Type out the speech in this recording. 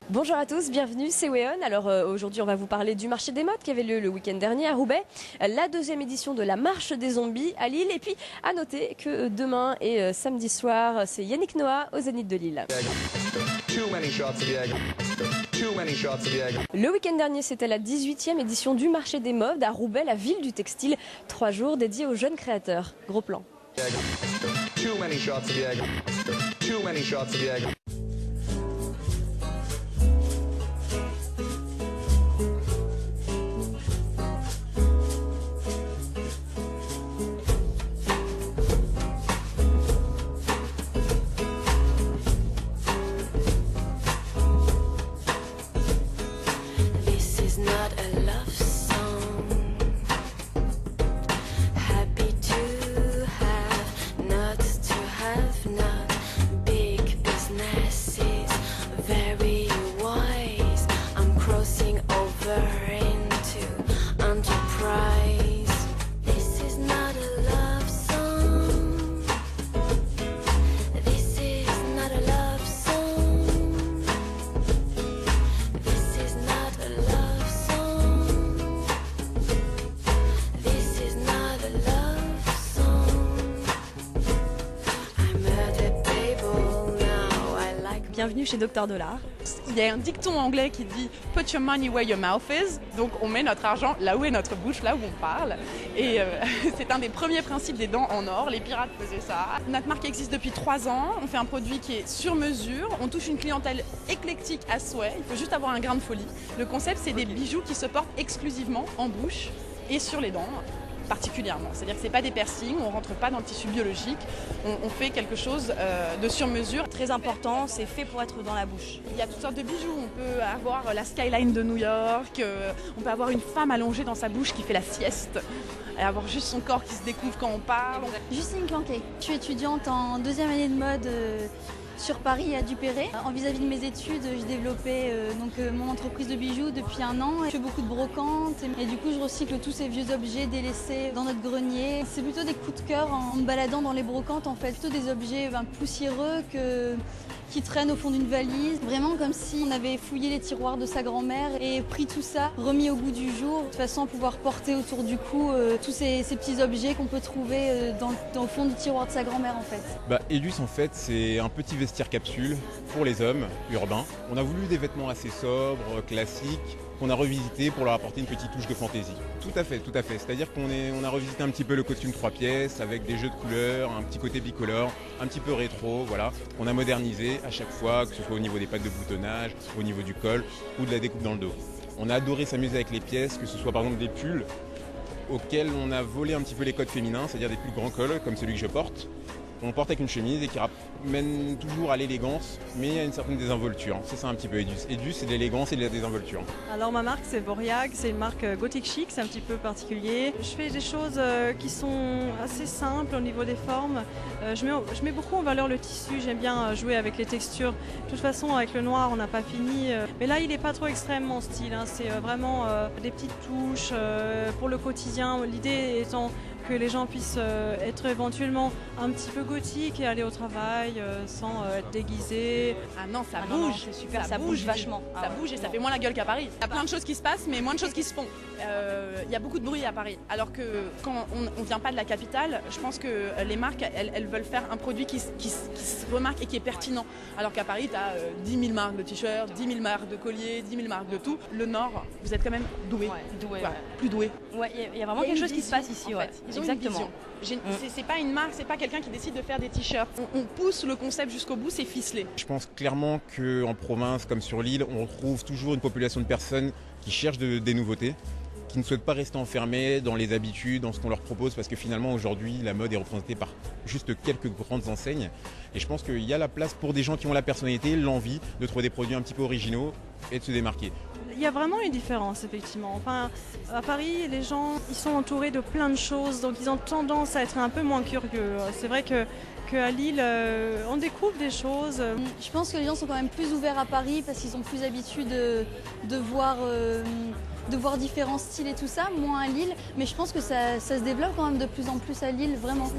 Bonjour à tous, bienvenue, c'est Weon. Alors aujourd'hui on va vous parler du marché des modes qui avait lieu le week-end dernier à Roubaix, la deuxième édition de la marche des zombies à Lille, et puis à noter que demain et samedi soir c'est Yannick Noah au Zénith de Lille. Le week-end dernier c'était la 18e édition du marché des modes à Roubaix, la ville du textile, 3 jours dédiés aux jeunes créateurs. Gros plan. Not a love song. Happy to have, not to have, not big businesses, very wise. I'm crossing over into enterprise. This is not a love song. This is not a love song. This is not a love. Bienvenue chez Docteur Dollar. Il y a un dicton anglais qui dit « Put your money where your mouth is », donc on met notre argent là où est notre bouche, là où on parle. Et c'est un des premiers principes des dents en or, les pirates faisaient ça. Notre marque existe depuis 3 ans, on fait un produit qui est sur mesure, on touche une clientèle éclectique à souhait, il faut juste avoir un grain de folie. Le concept, c'est des bijoux qui se portent exclusivement en bouche et sur les dents. Particulièrement, c'est-à-dire que c'est pas des piercings, on rentre pas dans le tissu biologique, on fait quelque chose de sur mesure. Très important, c'est fait pour être dans la bouche. Il y a toutes sortes de bijoux, on peut avoir la skyline de New York, on peut avoir une femme allongée dans sa bouche qui fait la sieste, et avoir juste son corps qui se découvre quand on parle. Justine Clanquet, je suis étudiante en 2e année de mode sur Paris à Duperré. Vis-à-vis de mes études, j'ai développé mon entreprise de bijoux depuis 1 an. Je fais beaucoup de brocantes et du coup je recycle tous ces vieux objets délaissés dans notre grenier. C'est plutôt des coups de cœur en me baladant dans les brocantes, en fait, plutôt des objets poussiéreux qui traînent au fond d'une valise. Vraiment comme si on avait fouillé les tiroirs de sa grand-mère et pris tout ça, remis au goût du jour, de façon à pouvoir porter autour du cou tous ces petits objets qu'on peut trouver dans le fond du tiroir de sa grand-mère en fait. Elus en fait c'est un petit vestiaire capsule pour les hommes urbains. On a voulu des vêtements assez sobres, classiques, qu'on a revisité pour leur apporter une petite touche de fantaisie. Tout à fait. C'est-à-dire qu'on a revisité un petit peu le costume 3 pièces avec des jeux de couleurs, un petit côté bicolore, un petit peu rétro, voilà. On a modernisé à chaque fois, que ce soit au niveau des pattes de boutonnage, au niveau du col ou de la découpe dans le dos. On a adoré s'amuser avec les pièces, que ce soit par exemple des pulls auxquels on a volé un petit peu les codes féminins, c'est-à-dire des pulls grand col comme celui que je porte. On porte avec une chemise et qui ramène toujours à l'élégance, mais à une certaine désinvolture. C'est ça un petit peu Edus. Edus, c'est de l'élégance et de la désinvolture. Alors ma marque c'est Boriag, c'est une marque gothique chic, c'est un petit peu particulier. Je fais des choses qui sont assez simples au niveau des formes. Je mets beaucoup en valeur le tissu, j'aime bien jouer avec les textures. De toute façon avec le noir on n'a pas fini. Mais là il n'est pas trop extrême mon style, hein. C'est vraiment des petites touches pour le quotidien. L'idée étant que les gens puissent être éventuellement un petit peu gothique et aller au travail sans être déguisés. Ah non, ça non, bouge, c'est super, ça bouge vachement. Ça bouge et ça fait moins la gueule qu'à Paris. Il y a plein de choses qui se passent, mais moins de choses qui se font. Il y a beaucoup de bruit à Paris. Alors que quand on vient pas de la capitale, je pense que les marques, elles veulent faire un produit qui se remarque et qui est pertinent. Alors qu'à Paris, tu as 10 000 marques de t-shirts, 10 000 marques de colliers, 10 000 marques de tout. Le Nord, vous êtes quand même doué. Plus doué. Ouais, il y a vraiment quelque chose qui se passe ici. Ouais. Exactement. C'est pas une marque, c'est pas quelqu'un qui décide de faire des t-shirts. On pousse le concept jusqu'au bout, c'est ficelé. Je pense clairement qu'en province, comme sur l'île, on retrouve toujours une population de personnes qui cherchent des nouveautés, qui ne souhaitent pas rester enfermés dans les habitudes, dans ce qu'on leur propose, parce que finalement aujourd'hui la mode est représentée par juste quelques grandes enseignes. Et je pense qu'il y a la place pour des gens qui ont la personnalité, l'envie de trouver des produits un petit peu originaux et de se démarquer. Il y a vraiment une différence, effectivement. Enfin, à Paris, les gens ils sont entourés de plein de choses, donc ils ont tendance à être un peu moins curieux. C'est vrai qu'à Lille, on découvre des choses. Je pense que les gens sont quand même plus ouverts à Paris parce qu'ils ont plus l'habitude de voir différents styles et tout ça, moins à Lille. Mais je pense que ça se développe quand même de plus en plus à Lille, vraiment.